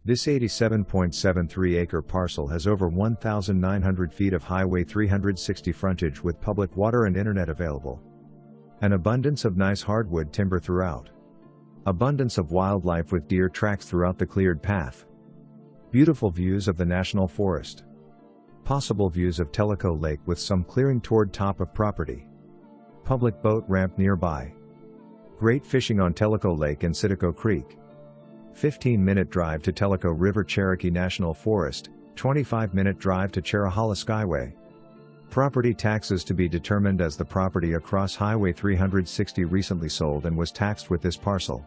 This 87.73-acre parcel has over 1,900 feet of Highway 360 frontage with public water and internet available. An abundance of nice hardwood timber throughout. Abundance of wildlife with deer tracks throughout the cleared path. Beautiful views of the national forest. Possible views of Tellico Lake with some clearing toward top of property. Public boat ramp nearby. Great fishing on Tellico Lake and Citico Creek. 15-minute drive to Tellico River Cherokee National Forest, 25-minute drive to Cherohala Skyway. Property taxes to be determined as the property across Highway 360 recently sold and was taxed with this parcel.